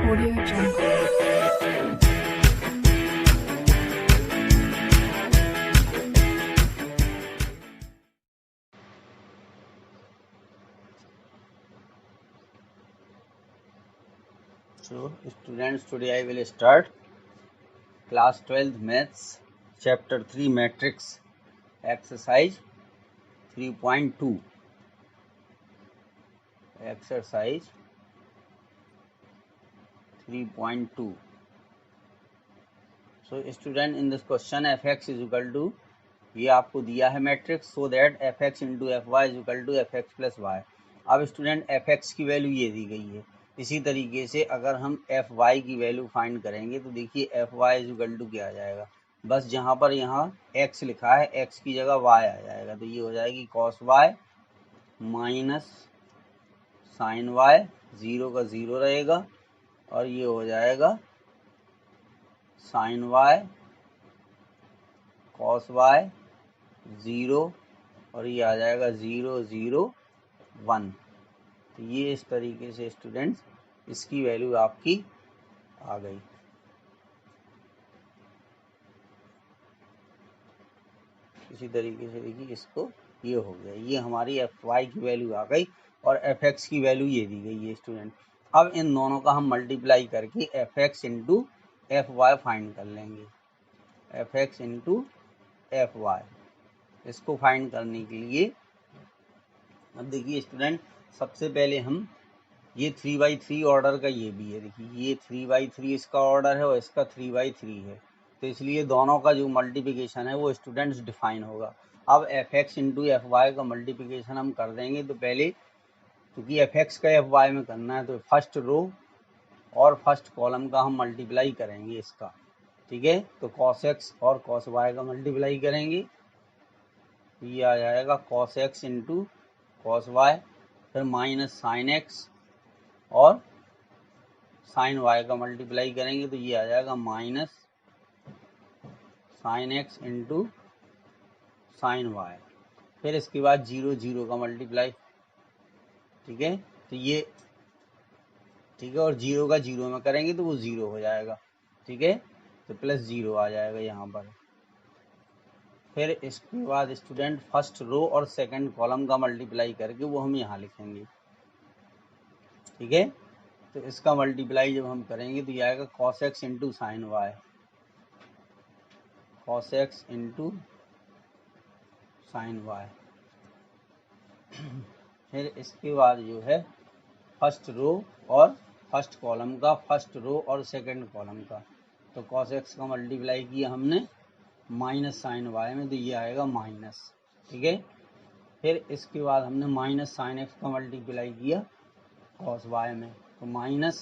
Audio Jungle. So students, today I will start class 12th maths chapter 3 matrix exercise 3.2. exercise 3.2. So student, in this question fx is equal to, ये आपको दिया है matrix, so that fx into F Y is equal to F X plus Y. अब student fx की value ये दी गई है। इसी तरीके से अगर हम fy की वैल्यू फाइंड करेंगे तो देखिए fy इज इक्वल टू क्या आ जाएगा, बस जहाँ पर यहाँ x लिखा है x की जगह y आ जाएगा, तो ये हो जाएगी cos y minus sine y, zero का जीरो रहेगा, और ये हो जाएगा sine y cos y zero, और ये आ जाएगा 0 0 1। तो ये इस तरीके से स्टूडेंट्स इसकी वैल्यू आपकी आ गई। इसी तरीके से देखिए इसको ये हो गया, ये हमारी एफ वाई की वैल्यू आ गई और एफ एक्स की वैल्यू ये दी गई है स्टूडेंट। अब इन दोनों का हम मल्टीप्लाई करके F X into F Y find कर लेंगे। F X into F Y, इसको फाइंड करने के लिए अब देखिए स्टूडेंट, सबसे पहले हम ये 3/3 ऑर्डर का ये भी है, देखिए ये 3/3 इसका ऑर्डर है और इसका 3/3 है, तो इसलिए दोनों का जो मल्टीप्लिकेशन है वो स्टूडेंट्स डिफाइन होगा। अब F X into F Y का मल्टीप्लिकेशन हम कर देंगे, तो पहले क्योंकि एफ एक्स का एफ वाई में करना है तो फर्स्ट रो और फर्स्ट कॉलम का हम मल्टीप्लाई करेंगे इसका, ठीक है। तो कॉस एक्स और कॉस वाई का मल्टीप्लाई करेंगे, ये आ जाएगा cos x into cos Y, फिर माइनस साइन एक्स और साइन वाई का मल्टीप्लाई करेंगे, तो ये आ जाएगा minus sine x into sine Y, फिर इसके बाद 0 0 का मल्टीप्लाई, ठीक है। तो ये ठीक है, और 0 का 0 में करेंगे तो वो 0 हो जाएगा, ठीक है, तो प्लस 0 आ जाएगा यहाँ पर। फिर इसके बाद स्टूडेंट फर्स्ट रो और सेकंड कॉलम का मल्टीप्लाई करके वो हम यहाँ लिखेंगे, ठीक है। तो इसका मल्टीप्लाई जब हम करेंगे तो ये आएगा cos x into sine Y, cos x into sine Y. फिर इसके बाद जो है फर्स्ट रो और फर्स्ट कॉलम का, फर्स्ट रो और सेकंड कॉलम का, तो कॉस एक्स का मल्टीप्लाई किया हमने माइनस साइन वाई में, तो ये आएगा माइनस, ठीक है। फिर इसके बाद हमने माइनस साइन एक्स का मल्टीप्लाई किया कॉस वाई में, तो minus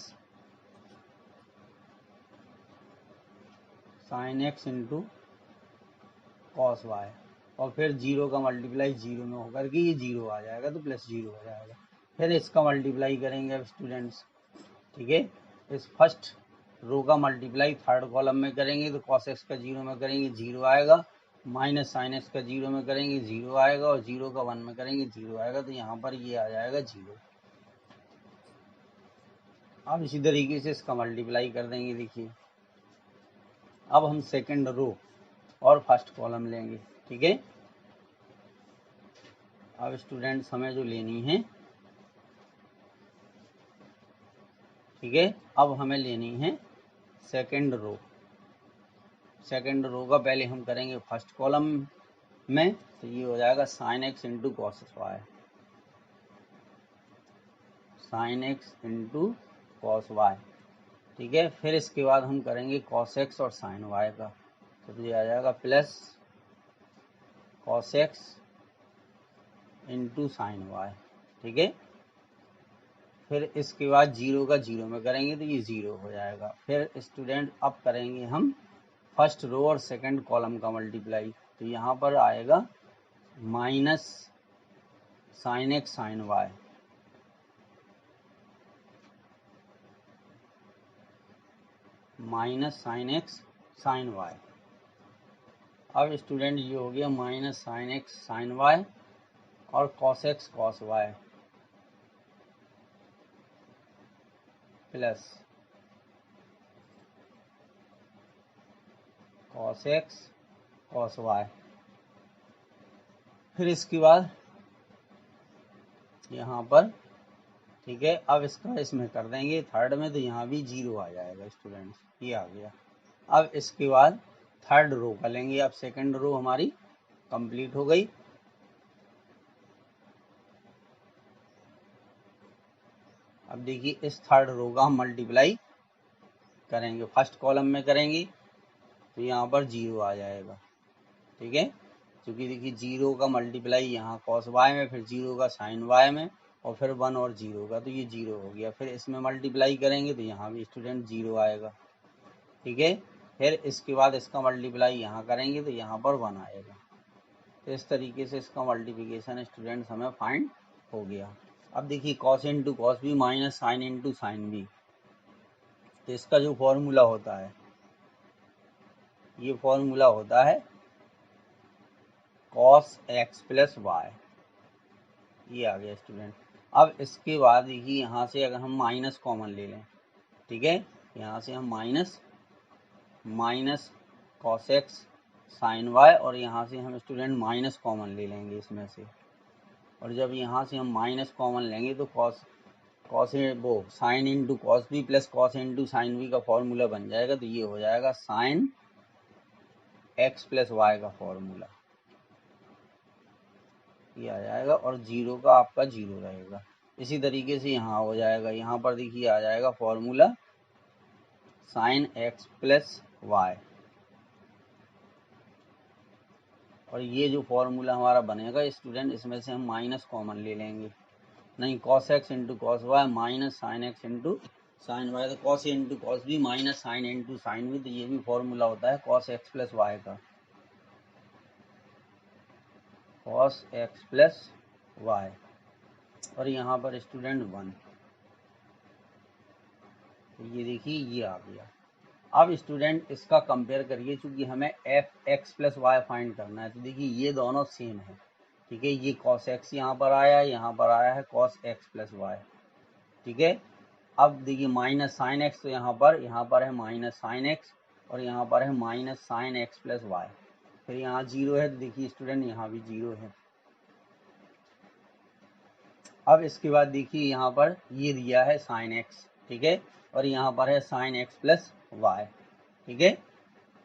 sine x into cos Y, और फिर 0 का मल्टीप्लाई 0 में होकर के ये 0 आ जाएगा, तो प्लस 0 हो जाएगा। फिर इसका मल्टीप्लाई करेंगे अब स्टूडेंट्स, ठीक है। इस फर्स्ट रो का मल्टीप्लाई थर्ड कॉलम में करेंगे, तो कॉस एक्स का 0 में करेंगे 0 आएगा, माइनस साइन एक्स का 0 में करेंगे 0 आएगा, और 0 का 1 में करेंगे 0 आएगा, तो यहाँ पर ये आ जाएगा 0। अब इसी तरीके से इसका मल्टीप्लाई कर देंगे, देखिए अब हम सेकंड रो और फर्स्ट कॉलम लेंगे, ठीक है। अब स्टूडेंट्स हमें जो लेनी है, ठीक है, अब हमें लेनी है सेकंड रो। सेकंड रो का पहले हम करेंगे फर्स्ट कॉलम में, तो ये हो जाएगा sine x into cos Y, sine x into cos Y, ठीक है। फिर इसके बाद हम करेंगे कॉस एक्स और साइन वाई का, तो ये आ जाएगा plus cos x into sine Y, ठीक है। फिर इसके बाद 0 का 0 में करेंगे तो ये 0 हो जाएगा। फिर स्टूडेंट अब करेंगे हम फर्स्ट रो और सेकंड कॉलम का मल्टीप्लाई, तो यहाँ पर आएगा minus sine x sine y, minus sine x sine y. अब स्टूडेंट ये हो गया minus sine x sine Y और cos x cos y plus cos x cos Y. फिर इसके बाद यहाँ पर, ठीक है, अब इसका इसमें कर देंगे थर्ड में, तो यहाँ भी 0 आ जाएगा स्टूडेंट्स, ये आ गया। अब इसके बाद थर्ड रो का लेंगे। अब सेकंड रो हमारी कंप्लीट हो गई। अब देखिए इस थर्ड रो का हम मल्टीप्लाई करेंगे, फर्स्ट कॉलम में करेंगे तो यहाँ पर 0 आ जाएगा, ठीक है, क्योंकि देखिए 0 का मल्टीप्लाई यहाँ कॉस वाई में, फिर 0 का साइन वाई में, और फिर 1 और 0 का, तो ये 0 हो गया। फिर इसमें मल्टीप्लाई करेंगे तो यहाँ भी स्टूडेंट 0 आएगा, ठीक है। फिर इसके बाद इसका मल्टीप्लाई यहाँ करेंगे तो यहाँ पर 1 आएगा। तो इस तरीके से इसका मल्टीप्लिकेशन स्टूडेंट्स हमें फाइंड हो गया। अब देखिए cos into cos B minus sine into sine B, तो इसका जो फॉर्मूला होता है, ये फॉर्मूला होता है कॉस एक्स प्लस वाई, ये आ गया स्टूडेंट। अब इसके बाद देखिए यहाँ से अगर हम माइनस कॉमन ले लें, ठीक है, यहाँ से हम minus cos X sine Y, और यहाँ से हम स्टूडेंट माइनस कॉमन ले लेंगे इसमें से, और जब यहाँ से हम माइनस कॉमन लेंगे तो कॉस वो sine into cos B plus cos into sine B का फॉर्मूला बन जाएगा। तो ये हो जाएगा साइन एक्स प्लस वाई का फॉर्मूला, ये आ जाएगा, और 0 का आपका 0 रहेगा। इसी तरीके से यहाँ हो जाएगा, यहाँ पर देखिए आ जाएगा formula sine X plus Y, और ये जो फॉर्मूला हमारा बनेगा स्टूडेंट, इसमें से हम माइनस कॉमन ले लेंगे, नहीं cos x into cos y minus sine x into sine y, तो cos into cos B minus sine into sine B, तो ये भी फॉर्मूला होता है कॉस एक्स प्लस वाई का, कॉस एक्स प्लस वाई, और यहाँ पर स्टूडेंट 1, तो ये देखिए ये आ गया। अब स्टूडेंट इसका कंपेयर करिए, चूंकि हमें F X plus Y find करना है, तो देखिए ये दोनों सेम है, ठीक है, ये कॉस एक्स यहाँ पर आया है, यहाँ पर आया है कॉस एक्स प्लस वाई, ठीक है। अब देखिए माइनस साइन एक्स, तो यहाँ पर है माइनस साइन एक्स, और यहाँ पर है minus sine X plus Y, फिर यहाँ 0 है, तो देखिए स्टूडेंट यहाँ भी 0 है। अब इसके बाद देखिए यहाँ पर ये दिया है साइन एक्स, ठीक है, और यहाँ पर है साइन एक्स प्लस वाई, ठीक है,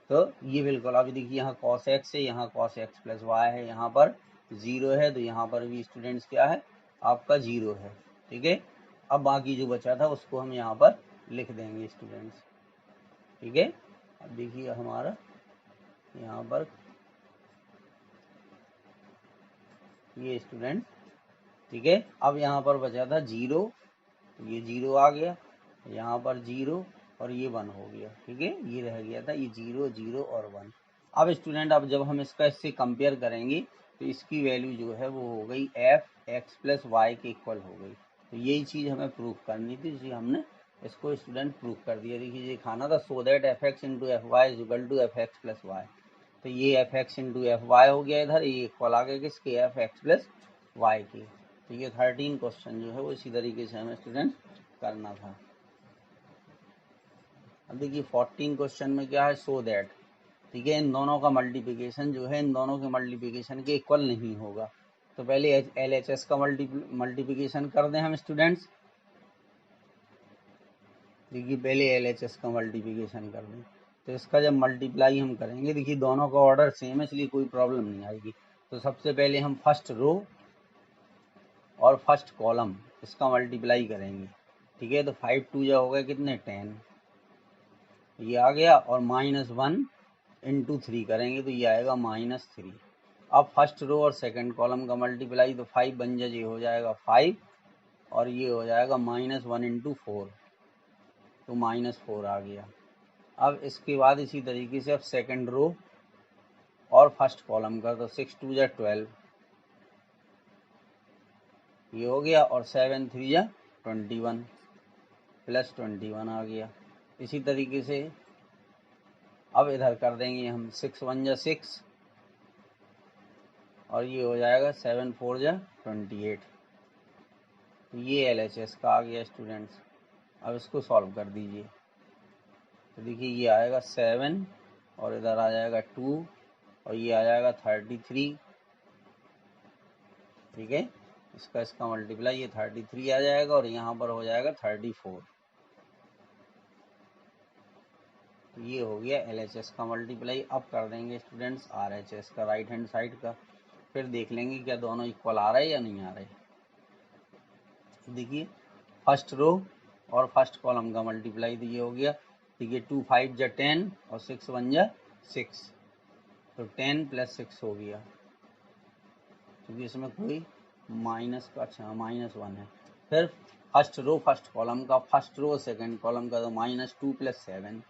तो ये बिल्कुल अभी देखिए यहाँ कॉस एक्स है, यहाँ कॉस एक्स प्लस वाई है, यहाँ पर 0 है, तो यहाँ पर भी स्टूडेंट्स क्या है आपका 0 है, ठीक है। अब बाकी जो बचा था उसको हम यहाँ पर लिख देंगे स्टूडेंट्स, ठीक है। अब देखिए हमारा यहाँ पर ये स्टूडेंट, ठीक है, अब यहाँ पर बचा था 0, तो ये 0 आ गया, यहाँ पर 0 और ये 1 हो गया, ठीक है, ये रह गया था, ये 0 0 और 1। अब स्टूडेंट अब जब हम इसका इससे कंपेयर करेंगे तो इसकी वैल्यू जो है वो हो गई एफ एक्स प्लस वाई के इक्वल हो गई। तो यही चीज़ हमें प्रूव करनी थी, इसलिए हमने इसको स्टूडेंट प्रूव कर दिया। देखिए ये खाना था so that F X into F Y is equal to F X plus Y, तो ये F X into F Y हो गया इधर, ये इक्वल आ गया किसके एफ एक्स प्लस वाई के। तो ये 13 क्वेश्चन जो है वो इसी तरीके से हमें स्टूडेंट करना था। अब देखिए 14 क्वेश्चन में क्या है, सो दैट, ठीक है, इन दोनों का मल्टीप्लिकेशन जो है इन दोनों के मल्टीप्लिकेशन के इक्वल नहीं होगा। तो पहले एल एच एस का मल्टीप्लिकेशन कर दें हम स्टूडेंट्स। देखिए पहले एल एच एस का मल्टीप्लिकेशन कर दें, तो इसका जब मल्टीप्लाई हम करेंगे, देखिए दोनों का ऑर्डर सेम है इसलिए कोई प्रॉब्लम नहीं आएगी। तो सबसे पहले हम फर्स्ट रो और फर्स्ट कॉलम इसका मल्टीप्लाई करेंगे, ठीक है। तो 5 2 जा हो गया कितने 10, ये आ गया, और -1 इंटू 3 करेंगे तो ये आएगा -3। अब फर्स्ट रो और सेकंड कॉलम का मल्टीप्लाई, तो 5 बन जाए हो जाएगा 5, और ये हो जाएगा -1 इंटू 4, तो -4 आ गया। अब इसके बाद इसी तरीके से अब सेकंड रो और फर्स्ट कॉलम का, तो 6 2 जा 12, ये हो गया, और 7 3 जा 21 प्लस 21 आ गया। इसी तरीके से अब इधर कर देंगे हम 6 1 जा 6, और ये हो जाएगा 7 4 जा 28, ये एल एच एस का आ गया स्टूडेंट्स। अब इसको सॉल्व कर दीजिए, तो देखिए ये आएगा 7 और इधर आ जाएगा 2 और ये आ जाएगा 33, ठीक है। इसका मल्टीप्लाई ये 33 आ जाएगा और यहाँ पर हो जाएगा 34। तो ये हो गया LHS का मल्टीप्लाई। अब कर देंगे स्टूडेंट्स RHS का राइट हैंड साइड का, फिर देख लेंगे क्या दोनों इक्वल आ रहे हैं या नहीं आ रहे। देखिए फर्स्ट रो और फर्स्ट कॉलम का मल्टीप्लाई तो ये हो गया। देखिए 2 5 जा 10 और 6 1 जा 6, तो 10 + 6 हो गया, क्योंकि इसमें कोई माइनस का -1 है। फिर फर्स्ट रो फर्स्ट कॉलम का, फर्स्ट रो सेकंड कॉलम का, तो -2 + 7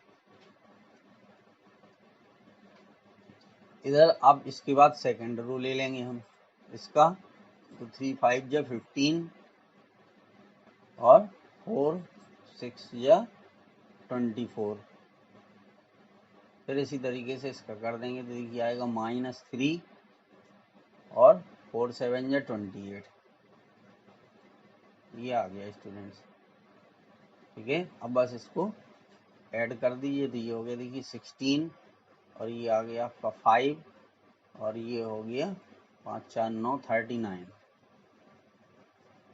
इधर। अब इसके बाद सेकंड रो ले लेंगे हम इसका, तो 3 5 जा 15 और 4 6 जा 24। फिर इसी तरीके से इसका कर देंगे तो देखिए आएगा -3 और 4 7 जा 28। ये आ गया स्टूडेंट्स, ठीक है। अब बस इसको ऐड कर दीजिए तो ये हो गया देखिए 16 और ये आ गया आपका 5 और ये हो गया 5 4 9 39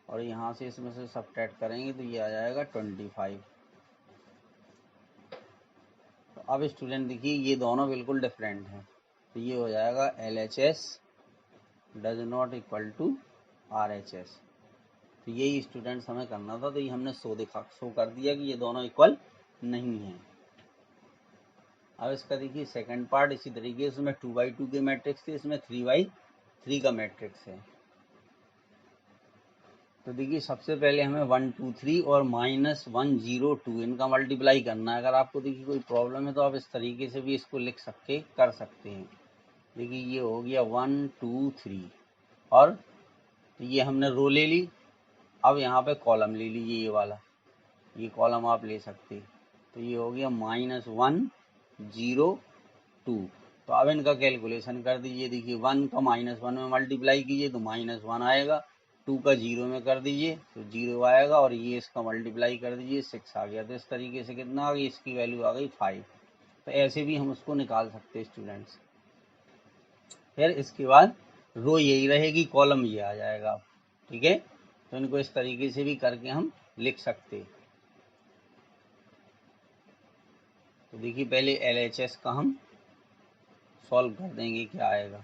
और यहाँ से इसमें से सब्ट्रैक्ट करेंगे तो ये आ जाएगा 25। तो अब स्टूडेंट देखिए ये दोनों बिल्कुल डिफरेंट हैं, तो ये हो जाएगा LHS does not equal to RHS। तो यही स्टूडेंट्स हमें करना था, तो ये हमने शो कर दिया कि ये दोनों इक्वल नहीं हैं। अब इसका देखिए सेकंड पार्ट इसी तरीके से, इसमें 2x2 के मैट्रिक्स थे, इसमें 3x3 का मैट्रिक्स है। तो देखिए सबसे पहले हमें 1 2 3 और -1 0 2 इनका मल्टीप्लाई करना है। अगर आपको देखिए कोई प्रॉब्लम है तो आप इस तरीके से भी इसको लिख सकते कर सकते हैं। देखिए ये हो गया 1 2 3 और तो ये हमने रो ले ली। अब यहाँ पे कॉलम ले लीजिए, ये वाला, ये कॉलम आप ले सकते। तो ये हो गया -1 0 2। तो अब इनका कैलकुलेशन कर दीजिए। देखिए 1 का -1 में मल्टीप्लाई कीजिए तो -1 आएगा, 2 का 0 में कर दीजिए तो 0 आएगा और ये इसका मल्टीप्लाई कर दीजिए 6 आ गया। तो इस तरीके से कितना आ गया, इसकी वैल्यू आ गई 5। तो ऐसे भी हम उसको निकाल सकते हैं स्टूडेंट्स। फिर इसके बाद रो यही रहेगी, कॉलम ये आ जाएगा, ठीक है। तो इनको इस तरीके से भी करके हम लिख सकते हैं। तो देखिए पहले LHS का हम सॉल्व कर देंगे क्या आएगा।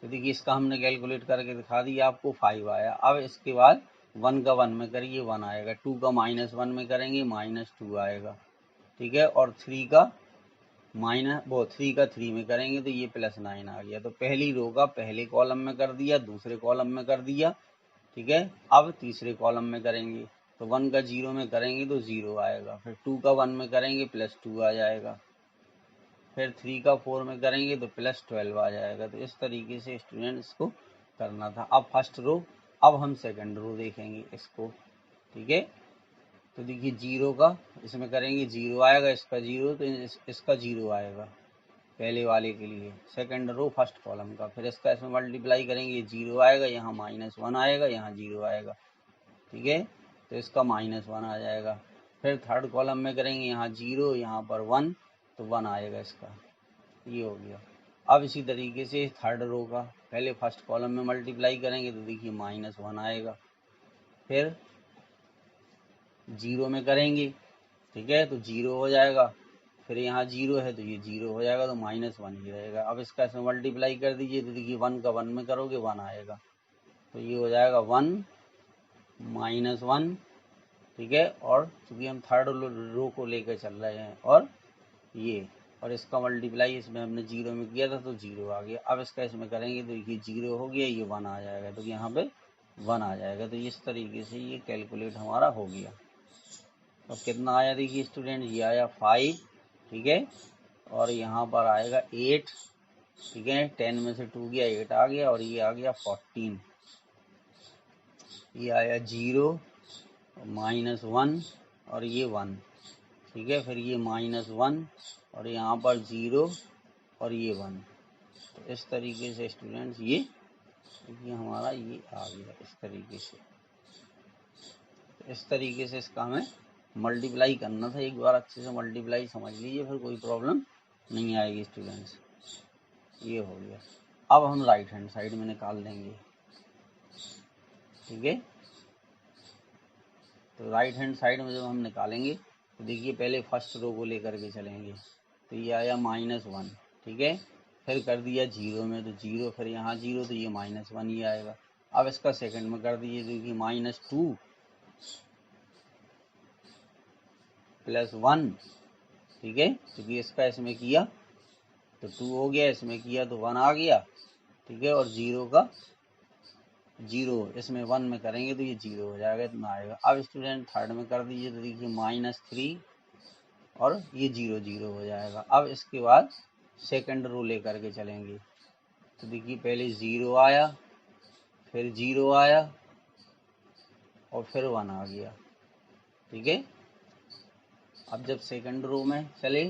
तो देखिए इसका हमने कैलकुलेट करके दिखा दिया आपको, 5 आया। अब इसके बाद 1 का 1 में करिए 1 आएगा, 2 का -1 में करेंगे -2 आएगा, ठीक है। और 3 का 3 में करेंगे तो ये +9 आ गया। तो पहली रो का पहले कॉलम में कर दिया, दूसरे कॉलम में कर दिया, ठीक है। अब तीसरे कॉलम में करेंगे तो 1 का 0 में करेंगे तो 0 आएगा, फिर 2 का 1 में करेंगे +2 आ जाएगा, फिर 3 का 4 में करेंगे तो +12 आ जाएगा। तो इस तरीके से स्टूडेंट्स को करना था। अब फर्स्ट रो, अब हम सेकंड रो देखेंगे इसको, ठीक है। तो देखिए 0 का इसमें करेंगे 0 आएगा, इसका 0 तो इसका 0 आएगा पहले वाले के लिए। सेकंड रो फर्स्ट कॉलम का, फिर इसका इसमें मल्टीप्लाई करेंगे 0 आएगा, यहाँ -1 आएगा, यहाँ 0 आएगा, ठीक है। तो इसका -1 आ जाएगा। फिर थर्ड कॉलम में करेंगे यहाँ 0, यहाँ पर 1, तो 1 आएगा इसका, ये हो गया। अब इसी तरीके से थर्ड रो का पहले फर्स्ट कॉलम में मल्टीप्लाई करेंगे तो देखिए -1 आएगा, फिर 0 में करेंगे, ठीक है, तो 0 हो जाएगा, फिर यहाँ 0 है तो ये 0 हो जाएगा, तो -1 ही रहेगा। अब इसका इसमें मल्टीप्लाई कर दीजिए तो देखिए 1 का 1 में करोगे 1 आएगा, तो ये हो जाएगा 1 -1, ठीक है। और चूंकि हम थर्ड रो को लेकर चल रहे हैं और इसका मल्टीप्लाई इसमें हमने 0 में किया था तो 0 आ गया। अब इसका इसमें करेंगे तो ये 0 हो गया, ये 1 आ जाएगा, तो यहाँ पे 1 आ जाएगा। तो इस तरीके से ये कैलकुलेट हमारा हो गया। तो कितना आया देखिए स्टूडेंट, ये आया 5, ठीक है। और यहाँ पर आएगा 8, ठीक है। 10 में से 2 गया 8 आ गया, और ये आ गया 14। ये आया 0 -1 और ये 1, ठीक है। फिर ये -1 और यहाँ पर 0 और ये 1। तो इस तरीके से स्टूडेंट्स ये हमारा ये आ गया इस तरीके से। तो इस तरीके से इसका हमें मल्टीप्लाई करना था। एक बार अच्छे से मल्टीप्लाई समझ लीजिए, फिर कोई प्रॉब्लम नहीं आएगी स्टूडेंट्स, ये हो गया। अब हम राइट हैंड साइड में निकाल देंगे, ठीक है। तो राइट हैंड साइड में जब हम निकालेंगे तो देखिए पहले फर्स्ट रो को लेकर के चलेंगे, तो ये आया -1, ठीक है। फिर कर दिया 0 में तो 0, फिर यहाँ 0 तो ये -1 ही आएगा। अब इसका सेकंड में कर दीजिए, देखिए -2 + 1, ठीक है, क्योंकि इसका इसमें किया तो 2 हो गया, इसमें किया तो 1 आ गया, ठीक है। और 0 का 0 इसमें 1 में करेंगे तो ये 0 हो जाएगा, इतना आएगा। अब स्टूडेंट थर्ड में कर दीजिए तो देखिए -3 और ये 0 0 हो जाएगा। अब इसके बाद सेकंड रो लेकर के चलेंगे, तो देखिए पहले 0 आया, फिर 0 आया और फिर 1 आ गया, ठीक है। अब जब सेकंड रो में चले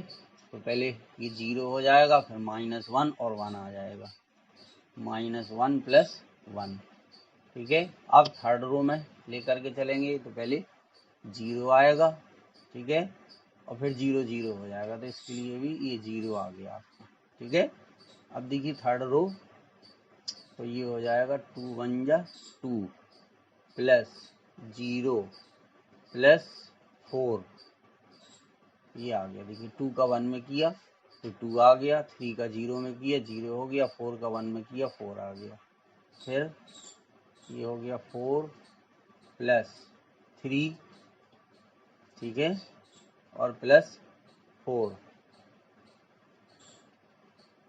तो पहले ये 0 हो जाएगा, फिर -1 और 1 आ जाएगा, -1 + 1, ठीक है। अब थर्ड रो में लेकर के चलेंगे तो पहले 0 आएगा, ठीक है, और फिर 0 0 हो जाएगा, तो इसके लिए भी ये 0 आ गया आपका, ठीक है। अब देखिए थर्ड रो, तो ये हो जाएगा 2 1 जा 2 + 0 + 4, ये आ गया। देखिए 2 का 1 में किया तो 2 आ गया, 3 का 0 में किया 0 हो गया, 4 का 1 में किया 4 आ गया, फिर ये हो गया 4 + 3, ठीक है, और +4।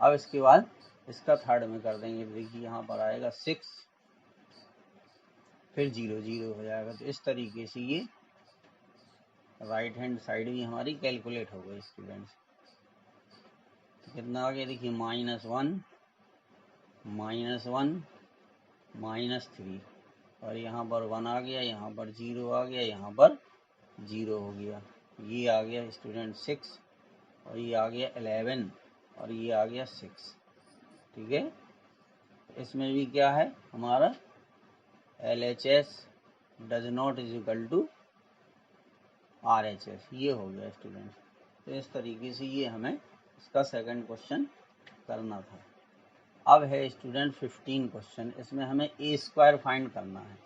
अब इसके बाद इसका थर्ड में कर देंगे, देखिए यहाँ पर आएगा 6, फिर 0 0 हो जाएगा। तो इस तरीके से ये राइट हैंड साइड भी हमारी कैलकुलेट हो गई स्टूडेंट्स। तो कितना आ गया, देखिए -1 -1 -3, और यहाँ पर 1 आ गया, यहाँ पर 0 आ गया, यहाँ पर 0 हो गया, ये आ गया स्टूडेंट 6, और ये आ गया 11, और ये आ गया 6, ठीक है। इसमें भी क्या है हमारा LHS डज नॉट = RHS, ये हो गया स्टूडेंट। तो इस तरीके से ये हमें इसका सेकंड क्वेश्चन करना था। अब है स्टूडेंट 15 क्वेश्चन, इसमें हमें A² फाइंड करना है।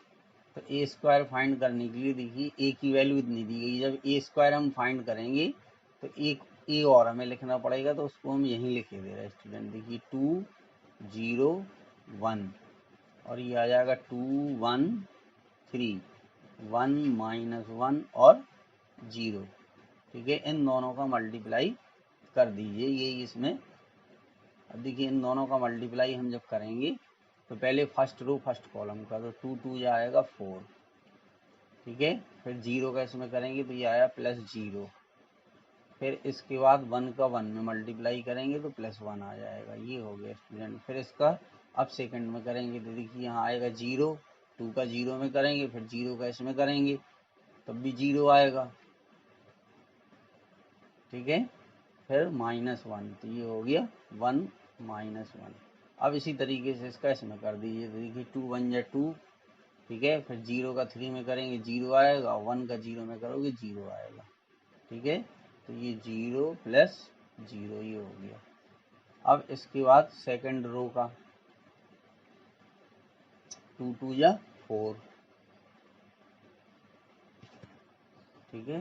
तो A² फाइंड करने के लिए देखिए A की वैल्यू इतनी दी गई, जब A² हम फाइंड करेंगे तो एक A और हमें लिखना पड़ेगा, तो उसको हम यहीं लिखे दे रहे हैं स्टूडेंट। देखिए 2 0 1, और ये आ जाएगा 2 1 3, 1 -1 और 0, ठीक है। इन दोनों का मल्टीप्लाई कर दीजिए, ये इसमें। अब देखिए इन दोनों का मल्टीप्लाई हम जब करेंगे तो पहले फर्स्ट रो फर्स्ट कॉलम का, तो 2 2 जाएगा 4, ठीक है। फिर 0 का इसमें करेंगे तो ये आया +0, फिर इसके बाद 1 का 1 में मल्टीप्लाई करेंगे तो +1 आ जाएगा, ये हो गया स्टूडेंट। फिर इसका अब सेकंड में करेंगे तो देखिए यहाँ आएगा 0, 2 का 0 में करेंगे, फिर 0 का इसमें करेंगे तब भी 0 आएगा, ठीक है। फिर -1, तो ये हो गया 1 -1। अब इसी तरीके से इसका इसमें कर दीजिए, तो देखिए 2 1 जा 2, ठीक है। फिर 0 का 3 में करेंगे 0 आएगा, 1 का 0 में करोगे 0 आएगा, ठीक है। तो ये 0 + 0 ये हो गया। अब इसके बाद सेकंड रो का 2 2 जा 4, ठीक है,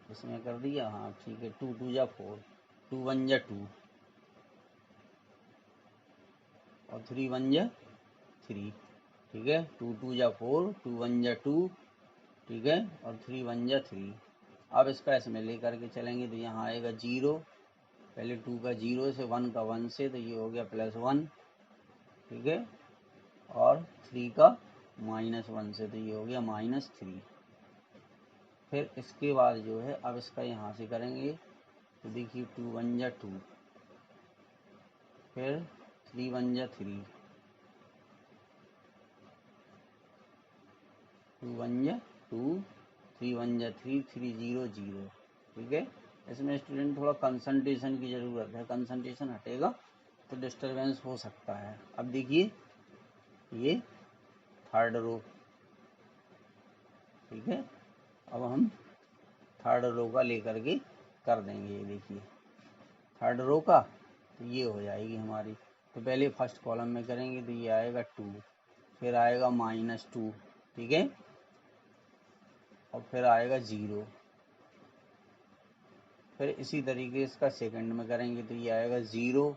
इसमें कर दिया, हाँ ठीक है, 2 2 जा 4, 2 1 जा 2, और 3 1 जा 3, ठीक है। 2 2 जा 4, 2 1 जा 2, ठीक है, और 3 1 जा 3। अब इसका इसमें लेकर के चलेंगे तो यहाँ आएगा 0, पहले 2 का 0 से, 1 का 1 से, तो ये हो गया +1, ठीक है, और 3 का -1 से, तो ये हो गया -3। फिर इसके बाद जो है अब इसका यहाँ से करेंगे तो देखिए 2 1 जा 2, फिर 3 1 जा 3, 2 1 जा 2, 3 1 जा 3, 3 0 0, ठीक है। इसमें स्टूडेंट थोड़ा कंसंट्रेशन की ज़रूरत है, कंसंट्रेशन हटेगा तो डिस्टरबेंस हो सकता है। अब देखिए ये थर्ड रो, ठीक है। अब हम थर्ड रो का लेकर के कर देंगे, ये देखिए थर्ड रो का, तो ये हो जाएगी हमारी। तो पहले फर्स्ट कॉलम में करेंगे तो ये आएगा 2, फिर आएगा -2, ठीक है, और फिर आएगा 0। फिर इसी तरीके इसका सेकंड में करेंगे तो ये आएगा 0,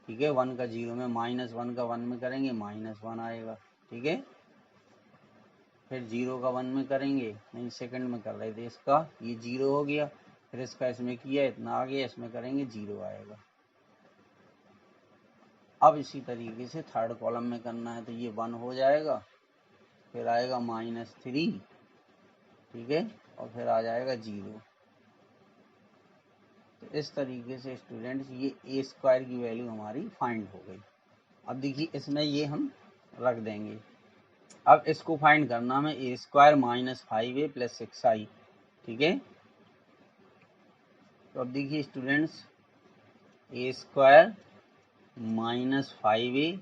ठीक है, 1 का 0 में, -1 का 1 में करेंगे -1 आएगा, ठीक है। फिर 0 का 1 में करेंगे, नहीं सेकंड में कर रहे थे, इसका ये 0 हो गया, फिर इसका इसमें किया इतना आ गया, इसमें करेंगे 0 आएगा। अब इसी तरीके से थर्ड कॉलम में करना है तो ये 1 हो जाएगा, फिर आएगा -3, ठीक है, और फिर आ जाएगा 0। तो इस तरीके से स्टूडेंट्स ये ए स्क्वायर की वैल्यू हमारी फाइंड हो गई। अब देखिए इसमें ये हम रख देंगे। अब इसको फाइंड करना हमें ए स्क्वायर -5a + 6i, ठीक है। तो अब देखिए स्टूडेंट्स, ए स्क्वायर -5a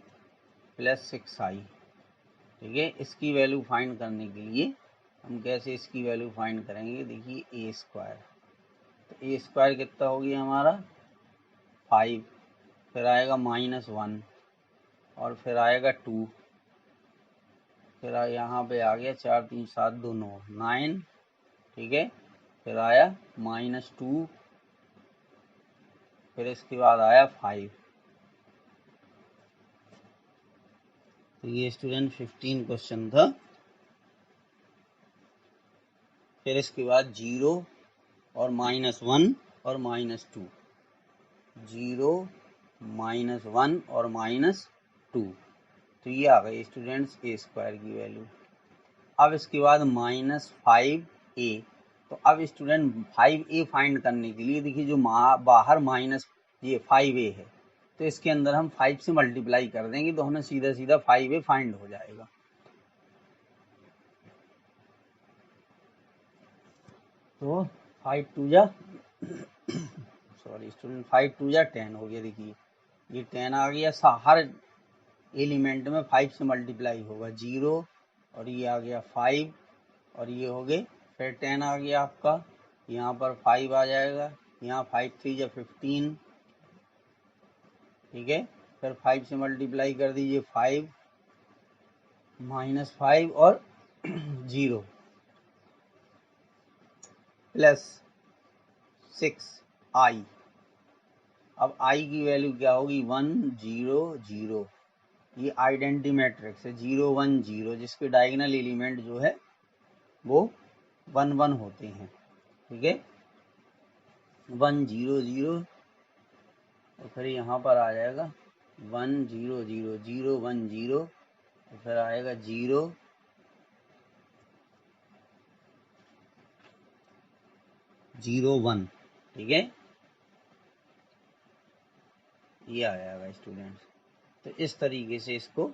+ 6i, ठीक है, इसकी वैल्यू फाइंड करने के लिए हम कैसे इसकी वैल्यू फाइंड करेंगे। देखिए ए स्क्वायर, तो ए स्क्वायर कितना हो गया हमारा 5, फिर आएगा -1 और फिर आएगा 2, फिर यहाँ पे आ गया 4 3 7 2 9, ठीक है, फिर आया -2, फिर इसके बाद आया 5। तो ये स्टूडेंट 15 क्वेश्चन था। फिर इसके बाद 0 और -1 और -2, 0 -1 और -2, तो ये आ गई स्टूडेंट्स ए स्क्वायर की वैल्यू। अब इसके बाद -5a, तो अब स्टूडेंट 5a फाइंड करने के लिए देखिए जो बाहर माइनस ये 5a है, तो इसके अंदर हम 5 से मल्टीप्लाई कर देंगे तो हमें सीधा सीधा 5a फाइंड हो जाएगा। तो 5 2 जा सॉरी स्टूडेंट 5 2 जा 10 हो गया। देखिए ये 10 आ गया, हर एलिमेंट में 5 से मल्टीप्लाई होगा, 0 और ये आ गया 5 और ये हो गए, फिर 10 आ गया आपका, यहाँ पर 5 आ जाएगा, यहाँ 5 3 या 15, ठीक है, फिर 5 से मल्टीप्लाई कर दीजिए, 5 -5 और 0 + 6i। अब i की वैल्यू क्या होगी 1 0 0, ये आइडेंटिटी मैट्रिक्स है 0 1 0, जिसके डायगोनल एलिमेंट जो है वो 1 1 होते हैं, ठीक है, 1 0 0 और फिर यहाँ पर आ जाएगा 1 0 0 0 1 0 और फिर आएगा 0 0 1, ठीक है, ये आ जाएगा स्टूडेंट्स। तो इस तरीके से इसको,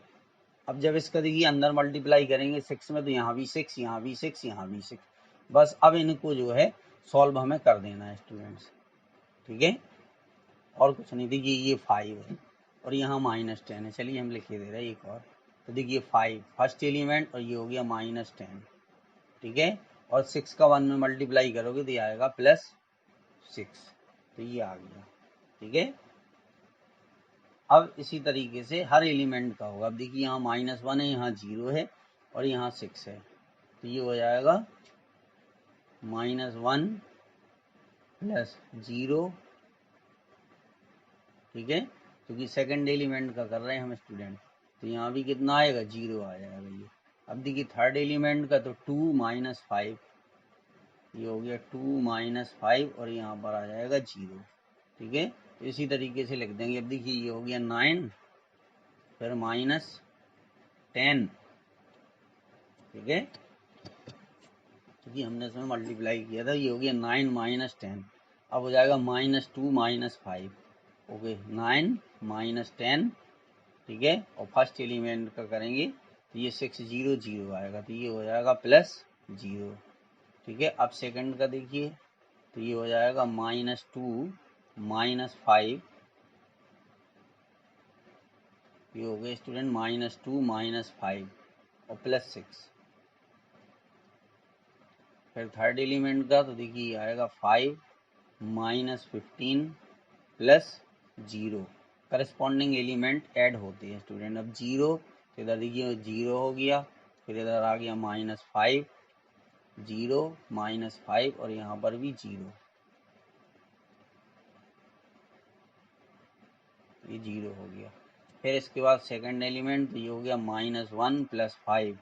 अब जब इसका देखिए अंदर मल्टीप्लाई करेंगे 6 में, तो यहाँ भी 6 यहाँ भी 6 यहाँ भी 6, बस अब इनको जो है सॉल्व हमें कर देना है स्टूडेंट्स, ठीक है, और कुछ नहीं। देखिए ये 5 है और यहाँ -10 है, चलिए हम लिख दे रहे हैं एक और। तो देखिए 5 फर्स्ट एलिमेंट और ये हो गया -10, ठीक है, और 6 का 1 में मल्टीप्लाई करोगे तो ये आएगा +6, तो ये आ गया, ठीक है। अब इसी तरीके से हर एलिमेंट का होगा। अब देखिए यहाँ -1 है, यहाँ 0 है और यहाँ 6 है, तो ये हो जाएगा -1 + 0, ठीक है, क्योंकि सेकंड एलिमेंट का कर रहे हैं हम स्टूडेंट, तो यहाँ भी कितना आएगा 0 आ जाएगा ये। अब देखिए थर्ड एलिमेंट का, तो 2 - 5, ये हो गया 2 - 5 और यहाँ पर आ जाएगा 0, ठीक है, तो इसी तरीके से लिख देंगे। अब देखिए ये हो गया 9 फिर -10, ठीक है, क्योंकि हमने इसमें मल्टीप्लाई किया था, ये हो गया 9 - 10, अब हो जाएगा -2 - 5, ओके 9 - 10, ठीक है, और फर्स्ट एलिमेंट का करेंगे तो ये 6 0 0 आएगा, तो ये हो जाएगा +0, ठीक है। अब सेकंड का देखिए तो ये हो जाएगा -2 - 5, ये हो गया स्टूडेंट -2 - 5 और +6। फिर थर्ड एलिमेंट का तो देखिए आएगा 5 - 15, प्लस 0, करस्पॉन्डिंग एलिमेंट ऐड होते हैं स्टूडेंट। अब 0 तो इधर देखिए 0 हो गया, फिर इधर आ गया -5, 0 -5 और यहाँ पर भी 0, ये 0 हो गया। फिर इसके बाद सेकंड एलिमेंट तो ये हो गया -1 + 5,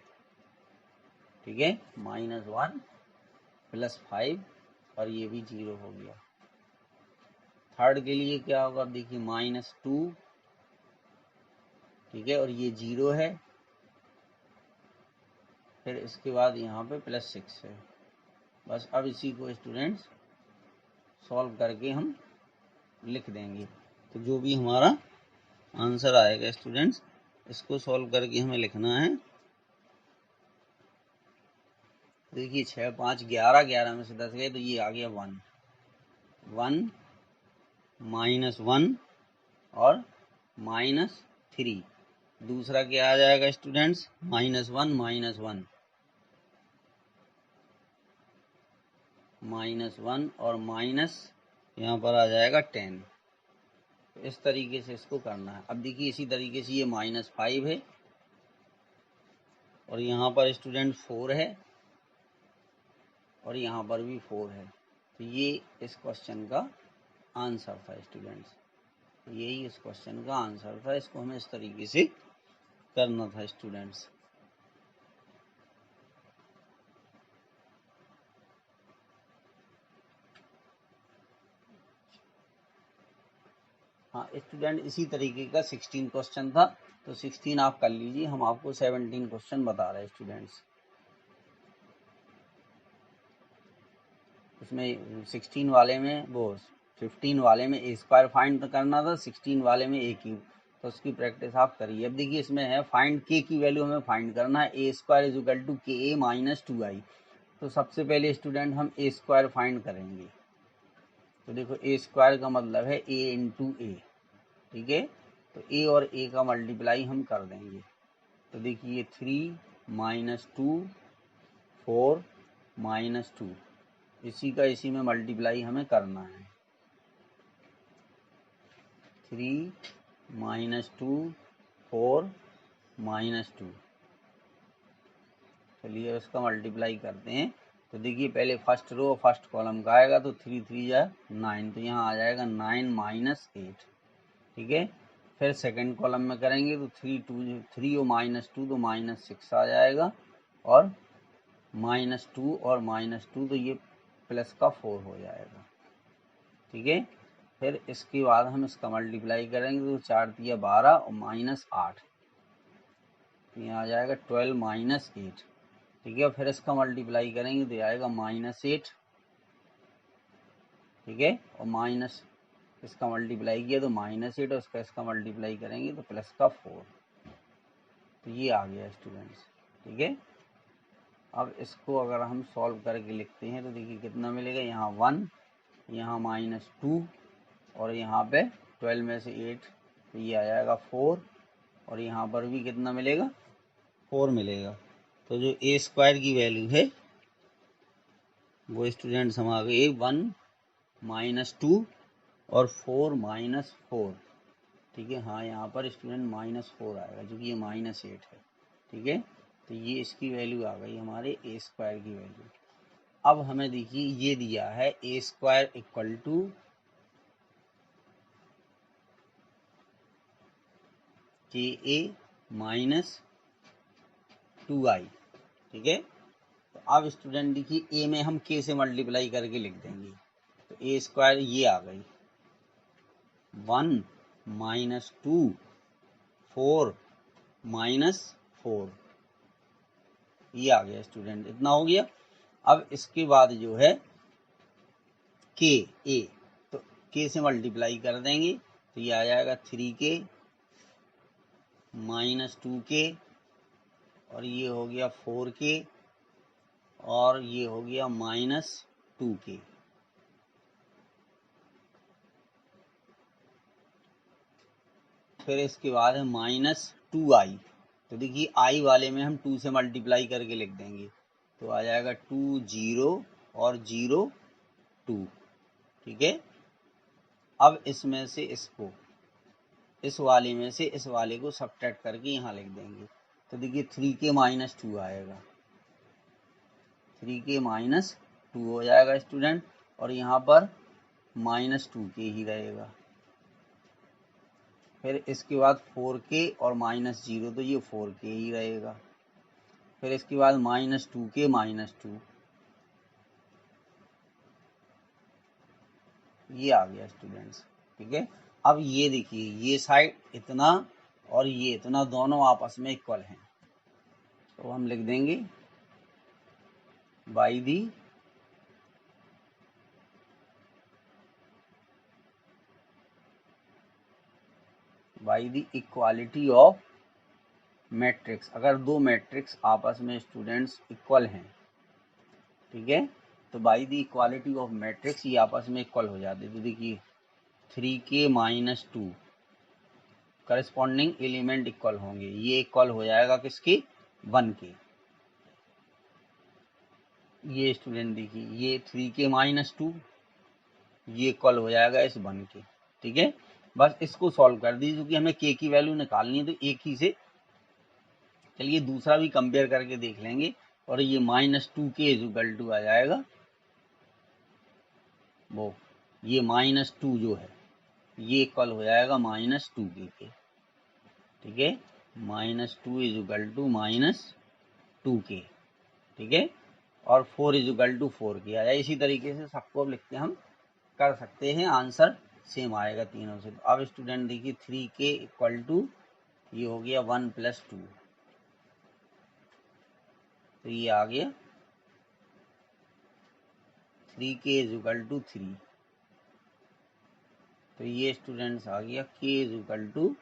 ठीक है, -1 + 5 और ये भी 0 हो गया। थर्ड के लिए क्या होगा, अब देखिए -2, ठीक है, और ये 0 है। फिर इसके बाद यहाँ पे +6 है। बस अब इसी को स्टूडेंट्स सॉल्व करके हम लिख देंगे। तो जो भी हमारा आंसर आएगा स्टूडेंट्स, इसको सॉल्व करके हमें लिखना है। देखिए 6 5 11, 11 में से 10 गए तो ये आ गया 1, 1 -1 और -3। दूसरा क्या आ जाएगा स्टूडेंट्स, -1 -1 -1 और माइनस यहाँ पर आ जाएगा 10। तो इस तरीके से इसको करना है। अब देखिए इसी तरीके से ये -5 है और यहाँ पर स्टूडेंट 4 है और यहाँ पर भी 4 है। तो ये इस क्वेश्चन का आंसर था स्टूडेंट्स, यही इस क्वेश्चन का आंसर था। इसको हमें इस तरीके से करना था स्टूडेंट्स। हाँ स्टूडेंट, इसी तरीके का 16 क्वेश्चन था, तो 16 आप कर लीजिए, हम आपको 17 क्वेश्चन बता रहे हैं स्टूडेंट्स। इसमें 16 वाले में वो 15 वाले में ए स्क्वायर फाइंड करना था, 16 वाले में ए क्यूब, तो उसकी प्रैक्टिस आप करिए। अब देखिए इसमें है फाइंड के की वैल्यू हमें फाइंड करना है, ए स्क्वायर इज इक्वल टू के ए माइनस 2i। तो सबसे पहले स्टूडेंट हम ए स्क्वायर फाइंड करेंगे। तो देखो ए स्क्वायर का मतलब है ए इंटू ए, ठीक है, तो ए और ए का मल्टीप्लाई हम कर देंगे। तो देखिए 3 -2 4 -2, इसी का इसी में मल्टीप्लाई हमें करना है। 3 -2 4 -2, चलिए इसका मल्टीप्लाई करते हैं। तो देखिए पहले फर्स्ट रो और फर्स्ट कॉलम का आएगा, तो 3 3 या 9, तो यहाँ आ जाएगा 9 -8, ठीक है। फिर सेकंड कॉलम में करेंगे तो 3 और -2 तो -6 आ जाएगा, और -2 और -2 तो ये प्लस का 4 हो जाएगा, ठीक है। फिर इसके बाद हम इसका मल्टीप्लाई करेंगे तो 4 तिया 12 और -8, तो यहाँ आ जाएगा 12 -8, ठीक है। फिर इसका मल्टीप्लाई करेंगे तो आएगा -8, ठीक है, और माइनस इसका मल्टीप्लाई किया तो -8 और इसका मल्टीप्लाई करेंगे तो प्लस का 4, तो ये आ गया स्टूडेंट्स, ठीक है। अब इसको अगर हम सॉल्व करके लिखते हैं तो देखिए कितना मिलेगा, यहाँ 1, यहाँ -2 और यहाँ पे 12 में से 8, तो ये आ जाएगा 4, और यहाँ पर भी कितना मिलेगा, 4 मिलेगा। तो जो ए स्क्वायर की वैल्यू है वो स्टूडेंट्स हम आ गए 1 -2 और 4 -4, ठीक है। हाँ यहाँ पर स्टूडेंट -4 आएगा जो कि ये -8 है, ठीक है। तो ये इसकी वैल्यू आ गई हमारे ए स्क्वायर की वैल्यू। अब हमें देखिए ये दिया है ए स्क्वायर इक्वल टू के ए माइनस 2i, ठीक है। तो अब स्टूडेंट देखिए ए में हम के से मल्टीप्लाई करके लिख देंगे, तो ए स्क्वायर ये आ गई 1 -2 4 -4, ये आ गया स्टूडेंट, इतना हो गया। अब इसके बाद जो है के ए, तो के से मल्टीप्लाई कर देंगे तो ये आ जाएगा 3k -2k और ये हो गया 4k और ये हो गया -2k। फिर इसके बाद है -2i, तो देखिए i वाले में हम 2 से मल्टीप्लाई करके लिख देंगे, तो आ जाएगा 2 0 और 0 2, ठीक है। अब इसमें से इसको, इस वाले में से इस वाले को सब्ट्रैक्ट करके यहाँ लिख देंगे। तो देखिए 3k माइनस 2 आएगा, 3k माइनस 2 हो जाएगा स्टूडेंट, और यहाँ पर माइनस 2k ही रहेगा। फिर इसके बाद 4k और माइनस 0, तो ये 4k ही रहेगा। फिर इसके बाद माइनस 2k माइनस 2, ये आ गया स्टूडेंट्स। ठीक है, अब ये देखिए ये साइड इतना और ये इतना दोनों आपस में इक्वल हैं, तो हम लिख देंगे by the equality of matrix. अगर दो मैट्रिक्स आपस में स्टूडेंट्स इक्वल हैं, ठीक है, तो by the equality of matrix ये आपस में इक्वल हो जाते। तो देखिए 3k minus 2 corresponding element equal होंगे, ये इक्वल हो जाएगा किसके, 1 के। ये स्टूडेंट देखिए ये 3k माइनस 2 ये इक्वल हो जाएगा इस 1 के। ठीक है, बस इसको सॉल्व कर दीजिए क्योंकि हमें k की वैल्यू निकालनी है, तो एक ही से चलिए दूसरा भी कंपेयर करके देख लेंगे। और ये माइनस 2k इक्वल टू आ जाएगा वो, ये माइनस 2 जो है ये इक्वल हो जाएगा माइनस 2k के। ठीक है, minus 2 equal to minus 2k। ठीक है, और 4 इक्वल टू 4k आ जाए। इसी तरीके से सबको अब लिखते हम कर सकते हैं, आंसर सेम आएगा तीनों से। तो अब स्टूडेंट देखिए 3k इक्वल टू ये हो गया 1 प्लस 2, तो ये आ गया 3k इक्वल टू 3, तो ये स्टूडेंट्स आ गया k इक्वल टू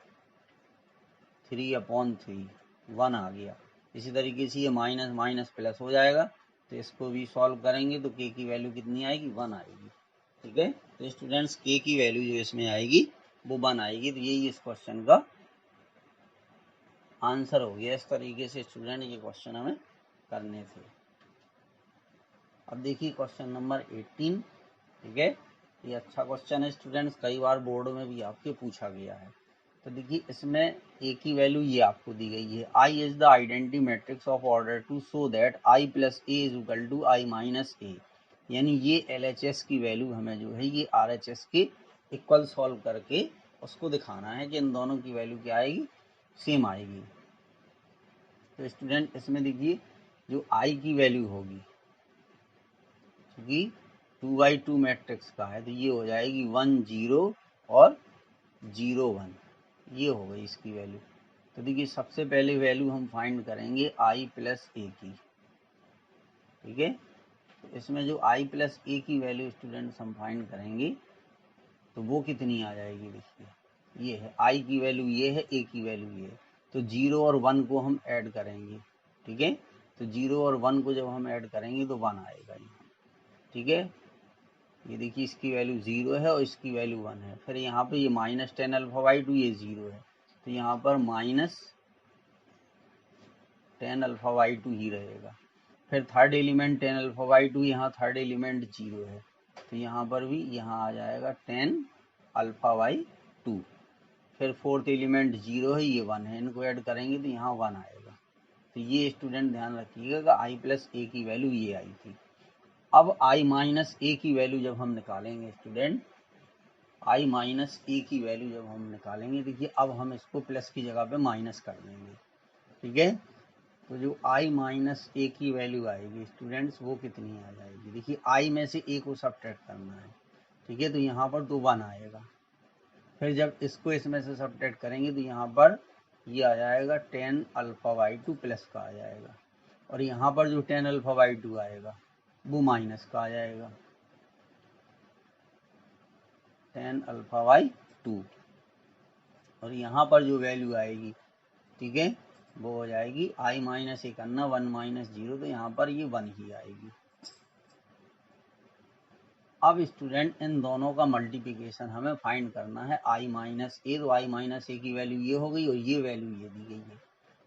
3/3, 1 आ गया। इसी तरीके से ये माइनस माइनस प्लस हो जाएगा, तो इसको भी सॉल्व करेंगे तो k की वैल्यू कितनी आएगी, 1 आएगी। ठीक है, तो स्टूडेंट्स k की वैल्यू जो इसमें आएगी वो 1 आएगी। तो यही इस क्वेश्चन का आंसर हो गया। इस तरीके से स्टूडेंट ये क्वेश्चन हमें करने थे। अब देखिए क्वेश्चन नंबर 18। ठीक है, ये अच्छा क्वेश्चन है स्टूडेंट्स, कई बार बोर्ड में भी आपके पूछा गया है। तो देखिए इसमें a की वैल्यू ये आपको दी गई है, i is the identity matrix of order two so that i plus a is equal to i minus a। यानी ये LHS की वैल्यू हमें जो है ये RHS के इक्वल सॉल्व करके उसको दिखाना है कि इन दोनों की वैल्यू क्या आएगी, सेम आएगी। तो स्टूडेंट इसमें देखिए जो i की वैल्यू होगी, क्योंकि 2x2 मैट्रिक्स का है, तो ये हो जाएगी 1 0 और 0 1, ये हो गई इसकी वैल्यू। तो देखिए सबसे पहले वैल्यू हम फाइंड करेंगे i प्लस ए की। ठीक है, तो इसमें जो i प्लस ए की वैल्यू स्टूडेंट्स हम फाइंड करेंगे तो वो कितनी आ जाएगी, देखिए ये है i की वैल्यू, ये है a की वैल्यू ये है। तो 0 और 1 को हम ऐड करेंगे। ठीक है, तो 0 और 1 को जब हम ऐड करेंगे तो 1 आएगा यहाँ। ठीक है, ये देखिए इसकी वैल्यू 0 है और इसकी वैल्यू 1 है। फिर यहाँ पे ये माइनस 10 अल्फा बाई 2 ये 0 है, तो यहाँ पर माइनस 10 अल्फा बाई 2 ही रहेगा। फिर थर्ड एलिमेंट 10 अल्फा बाई 2, यहाँ थर्ड एलिमेंट 0 है, तो यहाँ पर भी यहाँ आ जाएगा 10 अल्फा बाई 2। फिर फोर्थ एलिमेंट 0 है, ये 1 है, इनको ऐड करेंगे तो यहाँ 1 आएगा। तो ये स्टूडेंट ध्यान रखिएगा कि i प्लस ए की वैल्यू ये आई थी। अब i माइनस ए की वैल्यू जब हम निकालेंगे स्टूडेंट, i माइनस ए की वैल्यू जब हम निकालेंगे, देखिए अब हम इसको प्लस की जगह पे माइनस कर देंगे। ठीक है, तो जो i माइनस ए की वैल्यू आएगी स्टूडेंट्स वो कितनी आ जाएगी, देखिए i में से a को सब्ट्रैक्ट करना है। ठीक है, तो यहाँ पर तो 1 आएगा। फिर जब इसको इसमें से सब्ट्रैक्ट करेंगे तो यहाँ पर ये आ जाएगा 10 अल्फा बाई 2 प्लस का आ जाएगा, और यहाँ पर जो 10 अल्फा बाई 2 आएगा वो माइनस का आ जाएगा, 10 अल्फा बाई 2। और यहाँ पर जो वैल्यू आएगी, ठीक है, वो हो जाएगी i माइनस ए करना 1 माइनस 0, तो यहाँ पर ये 1 ही आएगी। अब स्टूडेंट इन दोनों का मल्टीप्लिकेशन हमें फाइंड करना है, i माइनस ए, तो i माइनस ए की वैल्यू ये हो गई और ये वैल्यू ये दी गई है।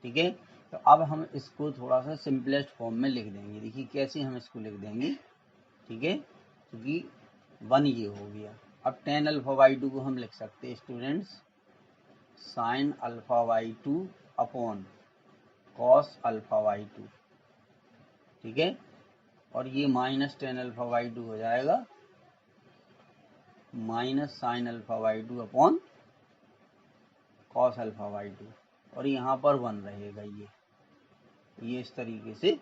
ठीक है, तो अब हम इसको थोड़ा सा सिंपलेस्ट फॉर्म में लिख देंगे। देखिए कैसे हम इसको लिख देंगे। ठीक है, क्योंकि 1 ये हो गया, अब tan अल्फा बाई टू को हम लिख सकते हैं students sine alpha by two upon cos alpha by two, ठीक है। और ये minus tan alpha by two हो जाएगा minus sine alpha by two upon cos alpha by two, और यहाँ पर 1 रहेगा। ये इस तरीके से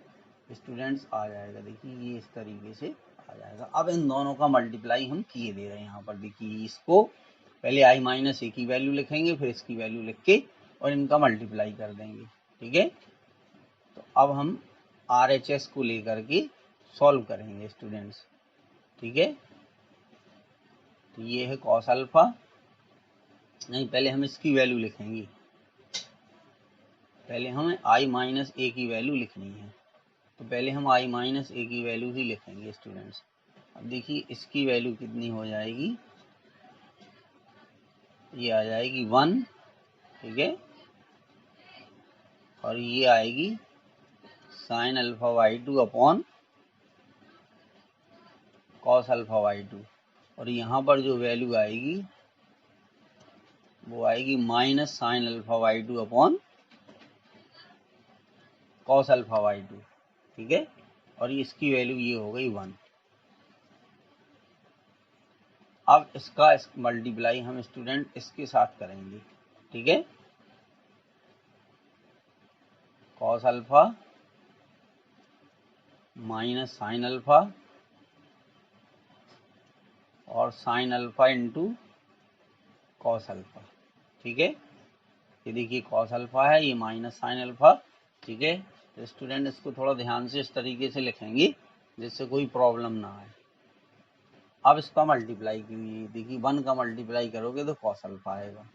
स्टूडेंट्स आ जाएगा। देखिए ये इस तरीके से आ जाएगा। अब इन दोनों का मल्टीप्लाई हम किए दे रहे हैं यहाँ पर। देखिए इसको पहले i माइनस ए की वैल्यू लिखेंगे, फिर इसकी वैल्यू लिख के और इनका मल्टीप्लाई कर देंगे, ठीक है। तो अब हम RHS को लेकर के सॉल्व करेंगे स्टूडेंट्स, ठीक है। तो ये है कॉस अल्फा, नहीं पहले हम इसकी वैल्यू लिखेंगे, पहले हमें i माइनस ए की वैल्यू लिखनी है। तो पहले हम i माइनस ए की वैल्यू ही लिखेंगे स्टूडेंट्स। अब देखिए इसकी वैल्यू कितनी हो जाएगी, ये आ जाएगी 1, ठीक है। और ये आएगी sine alpha by two upon cos alpha by two, और यहाँ पर जो वैल्यू आएगी वो आएगी minus sine alpha by two upon cos alpha by two, ठीक है। और इसकी वैल्यू ये हो गई 1। अब इसका मल्टीप्लाई हम स्टूडेंट इसके साथ करेंगे, ठीक है। Cos alpha minus sine alpha और sine alpha into cos alpha, ठीक है। ये देखिए कॉस अल्फा है, ये माइनस साइन अल्फा, ठीक है। तो स्टूडेंट इसको थोड़ा ध्यान से इस तरीके से लिखेंगे जिससे कोई प्रॉब्लम ना आए। अब इसका मल्टीप्लाई कीजिए, देखिए 1 का मल्टीप्लाई करोगे तो कॉस अल्फा आएगा,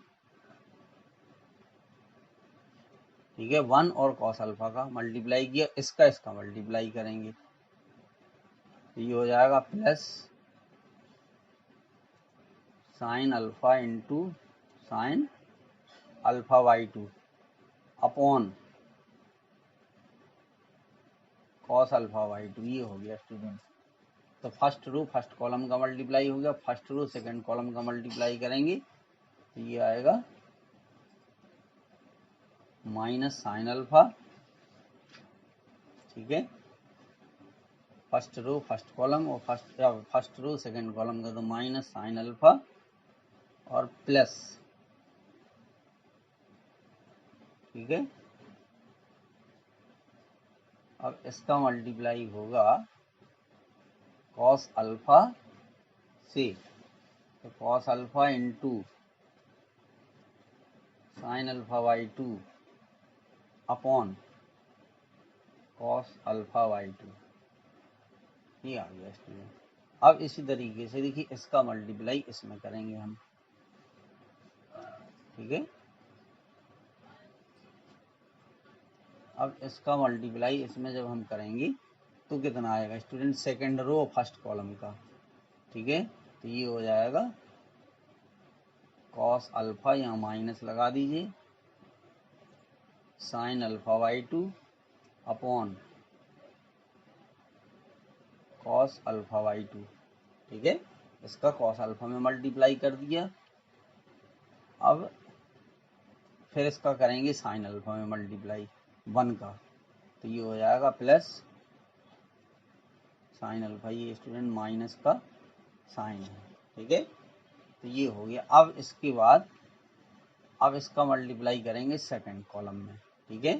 ठीक है। 1 और कॉस अल्फा का मल्टीप्लाई किया, इसका मल्टीप्लाई करेंगे तो ये हो जाएगा plus sine alpha into sine alpha by two upon cos alpha by two, ये हो गया स्टूडेंट। तो फर्स्ट रो फर्स्ट कॉलम का मल्टीप्लाई हो गया, फर्स्ट रो सेकंड कॉलम का मल्टीप्लाई करेंगे तो ये आएगा माइनस साइन अल्फा, ठीक है। फर्स्ट रो फर्स्ट कॉलम और फर्स्ट रो सेकंड कॉलम का तो माइनस साइन अल्फा और प्लस, ठीक है। अब इसका मल्टीप्लाई होगा कॉस अल्फा से, तो cos alpha into sine alpha by two upon cos alpha by two, ये आ गया स्टूडेंट। अब इसी तरीके से देखिए इसका मल्टीप्लाई इसमें करेंगे हम, ठीक है। अब इसका मल्टीप्लाई इसमें जब हम करेंगे तो कितना आएगा student, second row first column का, ठीक है। तो ये हो जाएगा कॉस अल्फा, यहाँ माइनस लगा दीजिए, sine alpha by two upon cos alpha by two, ठीक है। इसका कॉस अल्फा में मल्टीप्लाई कर दिया। अब फिर इसका करेंगे साइन अल्फा में मल्टीप्लाई 1 का, तो ये हो जाएगा प्लस साइन अल्फा, ये स्टूडेंट माइनस का साइन है, ठीक है। तो ये हो गया। अब इसके बाद अब इसका मल्टीप्लाई करेंगे सेकंड कॉलम में, ठीक है।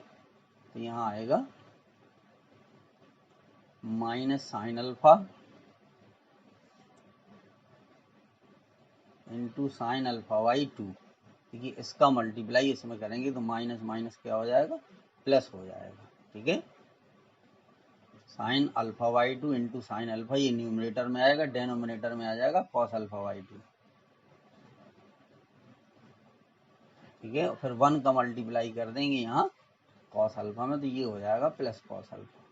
तो यहाँ आएगा minus sine alpha into sine alpha by two, देखिए इसका मल्टीप्लाई इसमें करेंगे तो माइनस माइनस क्या हो जाएगा, प्लस हो जाएगा, ठीक है। Sine alpha by two into sine alpha, ये न्यूमरेटर में आएगा, डेनोमिनेटर में आ जाएगा कॉस अल्फा बाई टू, ठीक है। फिर 1 का मल्टीप्लाई कर देंगे यहाँ कॉस अल्फा में, तो ये हो जाएगा प्लस कॉस अल्फा।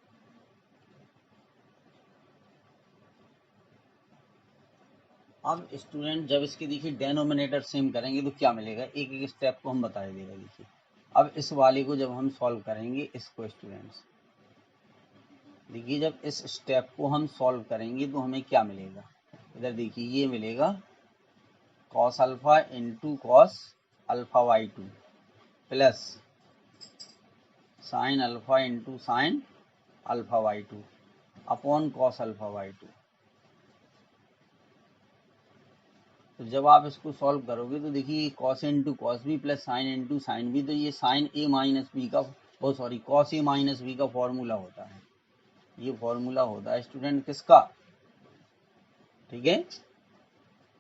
अब स्टूडेंट जब इसके देखिए डेनोमिनेटर सेम करेंगे तो क्या मिलेगा, एक एक स्टेप को हम बता देगा। देखिए अब इस वाले को जब हम सॉल्व करेंगे, इसको स्टूडेंट्स देखिए जब इस स्टेप को हम सॉल्व करेंगे तो हमें क्या मिलेगा, इधर देखिए ये मिलेगा cos alpha into cos alpha by two plus sine alpha into sine alpha by two upon cos alpha by two. तो जब आप इसको सॉल्व करोगे तो देखिए cos into cos B plus sine into sine B, तो ये साइन ए माइनस बी का कॉस ए माइनस बी का फॉर्मूला होता है। ये फॉर्मूला होता है स्टूडेंट किसका, ठीक है,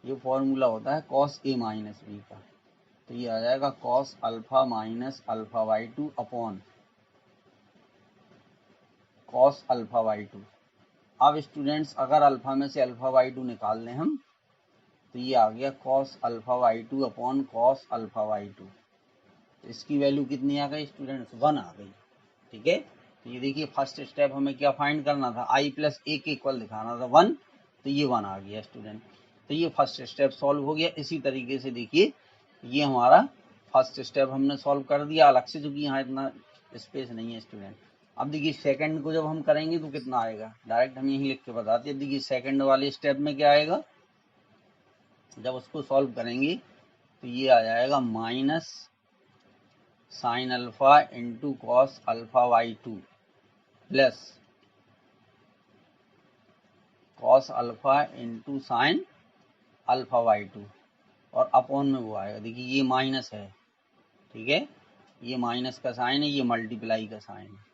ये फॉर्मूला होता है कॉस ए माइनस बी का। तो ये आ जाएगा cos alpha minus alpha by two upon cos alpha by two. अब स्टूडेंट्स अगर अल्फा में से अल्फा वाई टू निकाल लें हम, तो ये आ गया cos alpha by two upon cos alpha by two. तो इसकी वैल्यू कितनी आ गई स्टूडेंट्स, 1 आ गई, ठीक है। तो ये देखिए फर्स्ट स्टेप हमें क्या फाइंड करना था, आई प्लस ए के इक्वल दिखाना था 1, तो ये 1 आ गया स्टूडेंट। तो ये फर्स्ट स्टेप सॉल्व हो गया। इसी तरीके से देखिए ये हमारा फर्स्ट स्टेप हमने सॉल्व कर दिया अलग से, क्योंकि यहाँ इतना स्पेस नहीं है स्टूडेंट। अब देखिए सेकंड को जब हम करेंगे तो कितना आएगा, डायरेक्ट हम यही लिख के बताते हैं। देखिए सेकंड वाले स्टेप में क्या आएगा, जब उसको सॉल्व करेंगे तो ये आ जाएगा minus sine alpha into cos alpha by two plus cos alpha into sine alpha by two, और अपॉन में वो आएगा, देखिए ये माइनस है, ठीक है, ये माइनस का साइन है, ये मल्टीप्लाई का साइन है।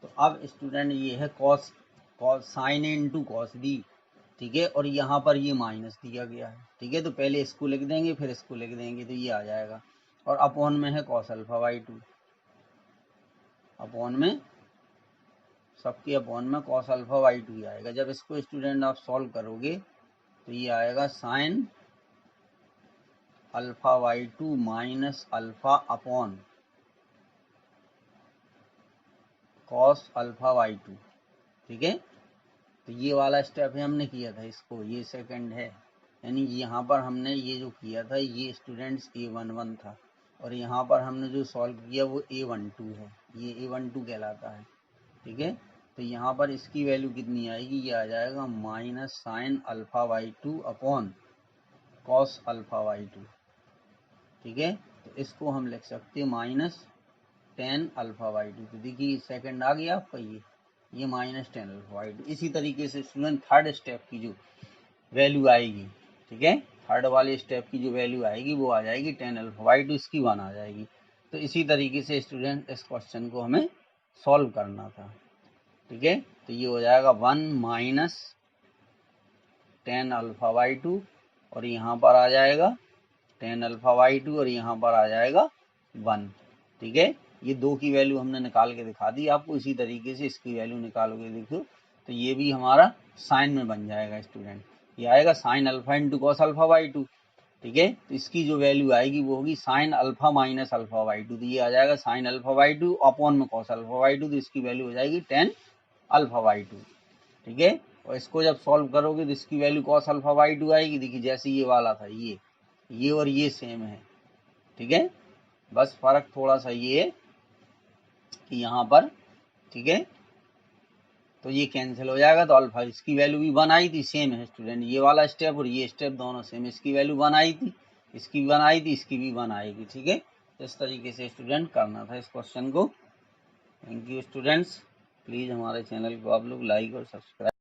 तो अब स्टूडेंट ये है cos cos sine into cos B, ठीक है, और यहाँ पर ये माइनस दिया गया है, ठीक है। तो पहले इसको लिख देंगे फिर इसको लिख देंगे, तो ये आ जाएगा, और अपॉन में है cos alpha by two, upon में सबके अपॉन में कॉस अल्फा वाई टू आएगा। जब इसको स्टूडेंट आप सॉल्व करोगे तो ये आएगा sine alpha by two minus alpha upon cos alpha by two, ठीक है। तो ये वाला स्टेप है हमने किया था इसको, ये सेकंड है, यानी यहाँ पर हमने ये जो किया था ये स्टूडेंट्स A11 था, और यहाँ पर हमने जो सॉल्व किया वो A12 है, ये A12 कहलाता है, ठीक है। तो यहाँ पर इसकी वैल्यू कितनी आएगी, ये आ जाएगा minus sine alpha by two upon cos alpha by two, ठीक है। तो इसको हम लिख सकते हैं माइनस 10 अल्फा वाई टू। तो देखिए सेकंड आ गया आपका ये माइनस 10 अल्फा वाई टू। इसी तरीके से स्टूडेंट थर्ड स्टेप की जो वैल्यू आएगी, ठीक है, थर्ड वाले स्टेप की जो वैल्यू आएगी वो आ जाएगी 10 अल्फा वाई टू, इसकी 1 आ जाएगी। तो इसी तरीके से स्टूडेंट इस क्वेश्चन को हमें सॉल्व करना था, ठीक है। तो ये हो जाएगा 1 माइनस 10 अल्फा वाई टू, और यहाँ पर आ जाएगा 10 अल्फा वाई टू, और यहाँ पर आ जाएगा 1, ठीक है। ये दो की वैल्यू हमने निकाल के दिखा दी आपको। इसी तरीके से इसकी वैल्यू निकालोगे देखो तो ये भी हमारा साइन में बन जाएगा स्टूडेंट, ये आएगा sine alpha into cos alpha by two, ठीक है। तो इसकी जो वैल्यू आएगी वो होगी sine alpha minus alpha by two, तो ये आ जाएगा sine alpha by two upon में कॉस अल्फा वाई टू, तो इसकी वैल्यू हो जाएगी 10 अल्फा वाई टू, ठीक है। और इसको जब सॉल्व करोगे तो इसकी value cos alpha by two आएगी। देखिए जैसे ये वाला था ये और ये सेम है, ठीक है, बस फर्क थोड़ा सा ये है कि यहाँ पर, ठीक है, तो ये कैंसिल हो जाएगा, तो अल्फा इसकी वैल्यू भी 1 आई थी, सेम है स्टूडेंट, ये वाला स्टेप और ये स्टेप दोनों सेम, इसकी वैल्यू 1 आई थी, इसकी भी 1 आई थी, इसकी भी 1 आएगी, ठीक है। इस तरीके से स्टूडेंट करना था इस क्वेश्चन को। थैंक यू स्टूडेंट्स, प्लीज़ हमारे चैनल को आप लोग लाइक और सब्सक्राइब